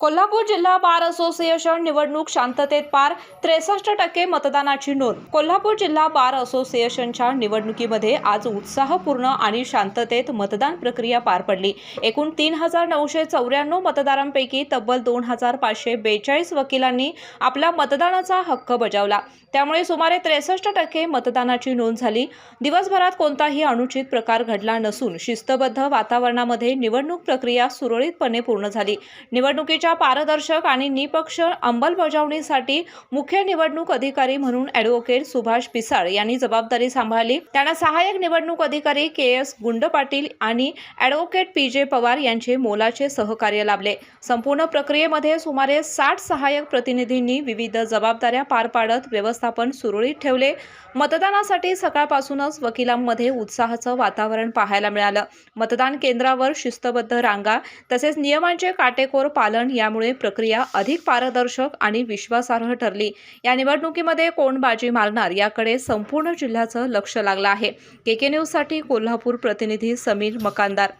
कोल्हापूर जिल्हा bar association निवडणूक शांततेत पार, 63% मतदानाची नोंद। कोल्हापूर जिल्हा बार असोसिएशनच्या निवडणुकीमध्ये आज उत्साहपूर्ण आणि शांततेत मतदान प्रक्रिया पार पडली। एकूण 3994 मतदारांपैकी तब्बल 2542 वकिलांनी आपला मतदानाचा हक्क बजावला। त्यामुळे सुमारे 63% मतदानाची नोंद झाली। दिवसभरात कोणताही अनुचित प्रकार घडला नसून शिस्तबद्ध वातावरणामध्ये निवडणूक प्रक्रिया सुरळीतपणे पूर्ण झाली। निवडणुकीच्या पारदर्शक आणि निपक्ष अंमलबजावणीसाठी मुख्य निवडणूक अधिकारी म्हणून ॲडव्होकेट सुभाष पिसाळ यांनी जबाबदारी सांभाळली। त्यांना सहाय्यक निवडणूक अधिकारी के.एस. गुंडपाटील आणि ॲडव्होकेट पी.जे. पवार यांचे मोलाचे सहकार्य लाभले। संपूर्ण प्रक्रियेमध्ये सुमारे 60 सहाय्यक प्रतिनिधींनी विविध जबाबदाऱ्या पार पाडत व्यवस्थापन सुरळीत ठेवले। मतदानासाठी सकाळपासूनच वकिलांमध्ये उत्साहाचं वातावरण पाहायला मिळालं। मतदान केंद्रावर शिस्तबद्ध रांगा तसेच नियमांचे काटेकोर पालन यामुळे प्रक्रिया अधिक पारदर्शक आणि विश्वासार्ह ठरली। या निवडणुकीमध्ये कोण बाजी मारणार याकडे संपूर्ण जिल्ह्याचं लक्ष लागलं आहे। के न्यूजसाठी कोल्हापूर प्रतिनिधी समीर मकानदार।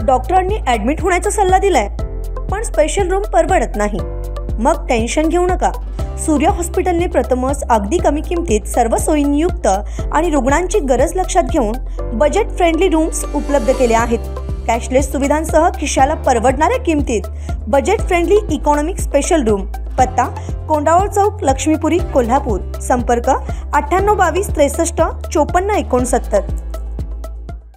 डॉक्टरांनी ॲडमिट होण्याचा सल्ला दिलाय, पण स्पेशल रूम परवडत नाही। मग टेन्शन घेऊ नका। सूर्य हॉस्पिटलने प्रथमच अगदी कमी किमतीत सर्व सोयींयुक्त आणि रुग्णांची गरज लक्षात घेऊन बजेट फ्रेंडली रूम्स उपलब्ध केले आहेत। कॅशलेस सुविधांसह खिशाला परवडणाऱ्या किमतीत budget friendly economic special room. पत्ता कोंडावळ चौक, लक्ष्मीपुरी, कोल्हापूर। संपर्क 9822 63 54 69।